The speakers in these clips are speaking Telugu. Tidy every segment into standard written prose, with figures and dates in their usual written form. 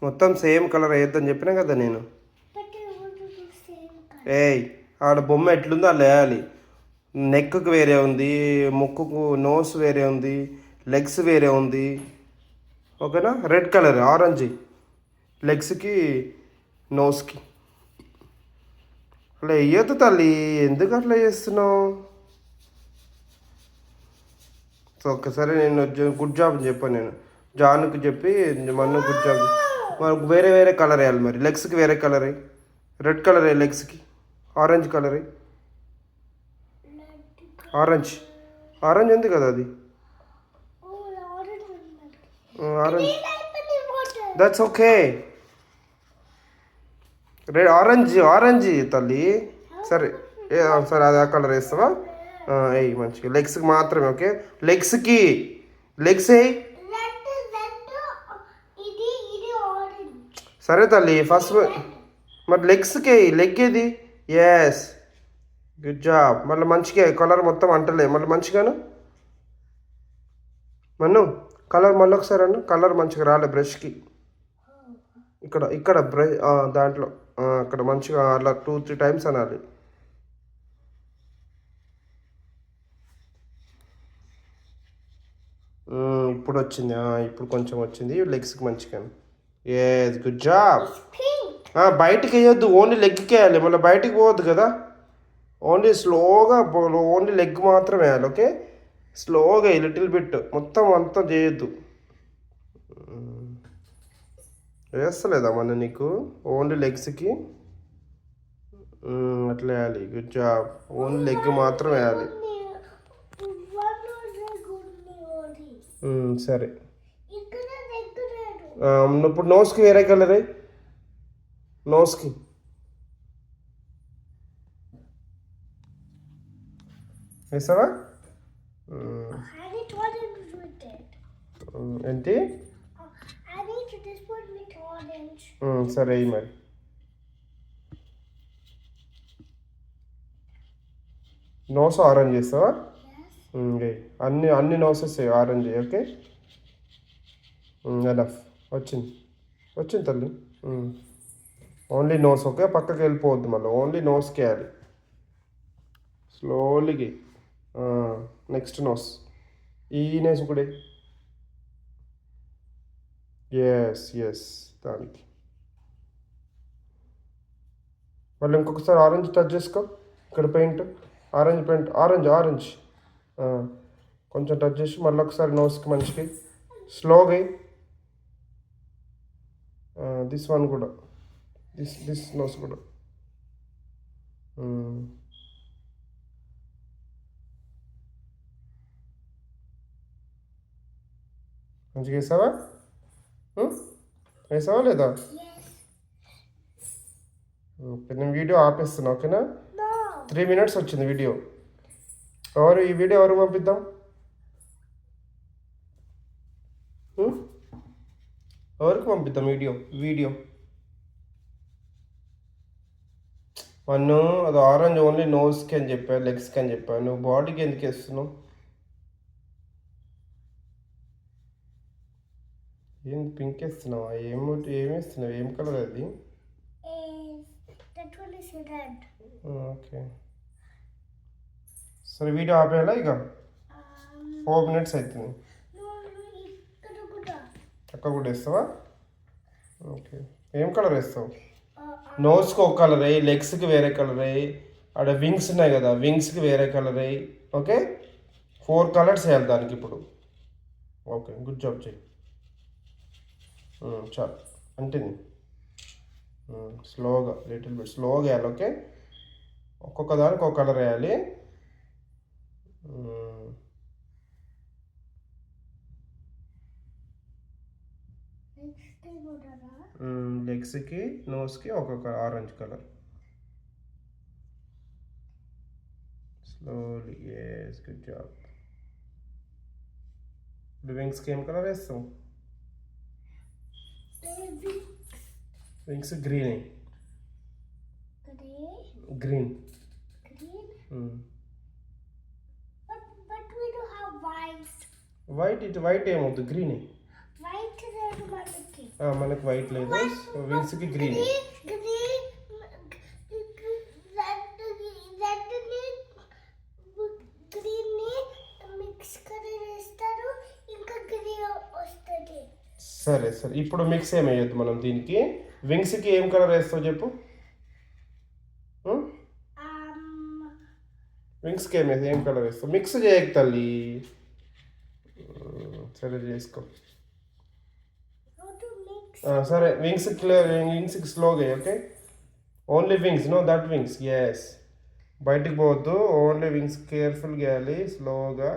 మొత్తం సేమ్ కలర్ వేయొద్దని చెప్పినా కదా నేను. ఏయ్, ఆడ బొమ్మ ఎట్లుందో అలా వేయాలి. నెక్కు వేరే ఉంది, ముక్కుకు నోస్ వేరే ఉంది, లెగ్స్ వేరే ఉంది. ఓకేనా? రెడ్ కలర్ ఆరెంజ్ లెగ్స్కి నోస్కి అలా వేయొద్దు తల్లి, ఎందుకు అట్లా చేస్తున్నావు? సో ఒక్కసారి నేను గుడ్ జాబ్ అని చెప్పాను, నేను జాన్కి చెప్పి మన్ను గుడ్ జాబ్. మనకు వేరే వేరే కలర్ వేయాలి మరి. లెగ్స్కి వేరే కలర్ వేయి, రెడ్ కలర్ వేయి లెగ్స్కి, ఆరెంజ్ కలర్ వేయి. ఆరెంజ్ ఆరెంజ్ ఉంది కదా అది, orange. That's okay. Red orange orange తల్లి. సరే సరే, అది ఆ కలర్ వేస్తావా? వేయి మంచిగా, లెగ్స్కి మాత్రమే. ఓకే, లెగ్స్కి లెగ్స్ వేయి. సరే తల్లి, ఫస్ట్ మరి లెగ్స్కి లెగ్ ఏది? Yes, good job. మళ్ళీ మంచిగా కలర్ మొత్తం అంటలే, మళ్ళీ మంచిగాను మన్ను కలర్ మళ్ళీ ఒకసారి అన్న. కలర్ మంచిగా రాలే బ్రష్కి. ఇక్కడ ఇక్కడ బ్రష్ దాంట్లో అక్కడ మంచిగా అలా 2-3 టైమ్స్ అనాలి. ఇప్పుడు వచ్చింది, ఇప్పుడు కొంచెం వచ్చింది లెగ్స్కి మంచిగా. Yes, good job. బయటికి వేయొద్దు, ఓన్లీ లెగ్కి వేయాలి, మళ్ళీ బయటికి పోవద్దు కదా. ఓన్లీ స్లోగా, ఓన్లీ లెగ్ మాత్రం వేయాలి. ఓకే, స్లోగా లిటిల్ బిట్, మొత్తం అంతా చేయొద్దు. వేస్తలేదా మన నీకు? ఓన్లీ లెగ్స్కి అట్లా వేయాలి. గుడ్ జాబ్, ఓన్లీ లెగ్ మాత్రం వేయాలి. సరే, ఇప్పుడు నోస్కి వేరే కలర్ అయ్యి, నోస్కి వేసావా? ఏంటి? సరే అయ్యి మరి. నోస్ ఆరెంజ్ చేస్తావా? అన్ని అన్ని నోసెస్ ఆరెంజ్. Okay, enough. వచ్చింది వచ్చింది తల్లి. Only knows. ఓకే, పక్కకి వెళ్ళిపోవద్దు, మళ్ళీ ఓన్లీ నోస్కి వేయాలి. స్లోలీగా. నెక్స్ట్ నోస్, ఈ నోస్ కూడా. ఎస్ ఎస్, దానికి మళ్ళీ ఇంకొకసారి ఆరెంజ్ టచ్ చేసుకో. ఇక్కడ paint, orange paint, orange orange కొంచెం టచ్ చేసి మళ్ళీ ఒకసారి నోస్కి మంచిగా స్లోగా. దిస్ వన్ కూడా, దిస్ నోస్ కూడా. మంచిగా వేసావా? వేసావా లేదా? ఓకే, నేను వీడియో ఆపేస్తున్నా. ఓకేనా? 3 minutes వచ్చింది వీడియో. ఈ వీడియో ఎవరు పంపిద్దాం? ఎవరికి పంపిద్దాం వీడియో? వన్ను అది ఆరెంజ్ ఓన్లీ నోస్కి అని చెప్పాను, లెగ్స్కి అని చెప్పాను. నువ్వు బాడీకి ఎందుకు వేస్తున్నావు? ఏం పింక్ వేస్తున్నావా? ఏమేస్తున్నావు? ఏం కలర్ అది? ఓకే, సరే వీడియో ఆపేయాలా ఇక? 4 minutes అవుతుంది. అక్కడ కూడా వేస్తావా? ఓకే, ఏం కలర్ వేస్తావు? నోస్కి ఒక కలర్ వేయి, లెగ్స్కి వేరే కలర్ వేయి, అక్కడ వింగ్స్ ఉన్నాయి కదా, వింగ్స్కి వేరే కలర్ వేయి. ఓకే, 4 కలర్స్ వేయాలి దానికి ఇప్పుడు. ఓకే, గుడ్ జాబ్ చెయ్యి. చాలు అంటే స్లోగా, లిటిల్ బిట్ స్లోగా వేయాలి. ఓకే, ఒక్కొక్క దానికి ఒక కలర్ వేయాలి. లెగ్స్కి నోస్కి ఒక్కొక్క orange colour. Slowly. Yes, good job. వింగ్స్కి ఏం కలర్ వేస్తాం? Wings green. గ్రీన్. వైట్. ఇటు వైట్ ఏమవుతుంది? గ్రీన్. మనకి వైట్ లేదు, సో వింగ్స్కి గ్రీన్. సరే సరే, ఇప్పుడు మిక్స్ ఏం వేయొద్దు మనం దీనికి. వింగ్స్కి ఏం కలర్ వేస్తావు చెప్పు. వింగ్స్కి ఏం కలర్ వేస్తావు? మిక్స్ చేయకు తల్లి. సరే చేసుకో. సరే వింగ్స్ క్లియర్, వింగ్స్కి స్లోగా okay. Only wings, no that wings. Yes, బయటికి పోవద్దు, ఓన్లీ వింగ్స్ కేర్ఫుల్గా వేయాలి, స్లోగా.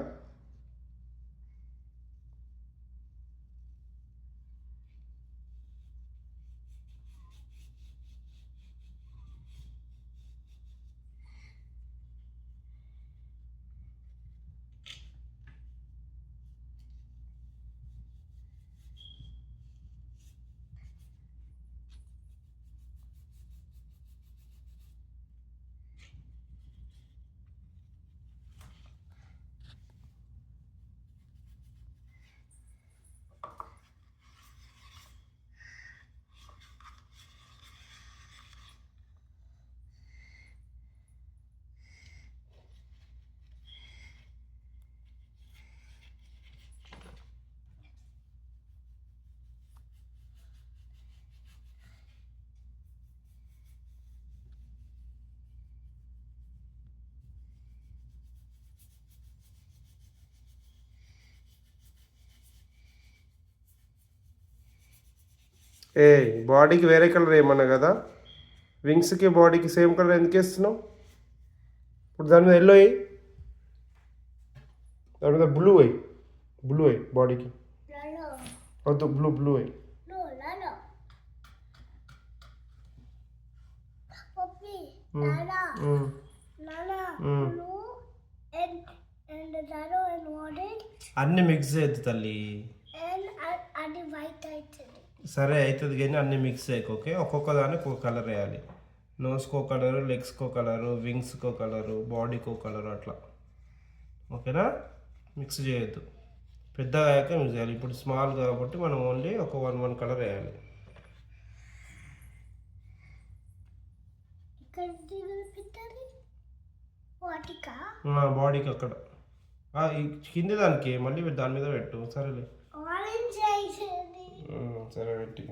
ఏ బాడీకి వేరే కలర్ ఏమన్నా కదా, వింగ్స్కి బాడీకి సేమ్ కలర్ ఎందుకు వేస్తున్నావు? ఇప్పుడు దాని మీద ఎల్లో వేయి, దాని మీద బ్లూ వేయి, బ్లూ వేయి బాడీకి. వద్దు, బ్లూ వేయి. అన్నీ మిక్స్ చేయద్దు తల్లి. సరే అవుతుంది కానీ అన్నీ మిక్స్ చేయకు ఓకే. ఒక్కొక్క దానికి ఒక కలర్ వేయాలి. నోస్కో కలరు, లెగ్స్కో కలరు, వింగ్స్కో కలరు, బాడీకో కలరు, అట్లా ఓకేనా. మిక్స్ చేయొద్దు, పెద్దగా అయ్యాక మిక్స్ చేయాలి. ఇప్పుడు స్మాల్ కాబట్టి మనం ఓన్లీ ఒక వన్ కలర్ వేయాలి. బాడీకి అక్కడ కింది దానికి మళ్ళీ దాని మీద పెట్టు. సరేలే, సరే పెట్టి.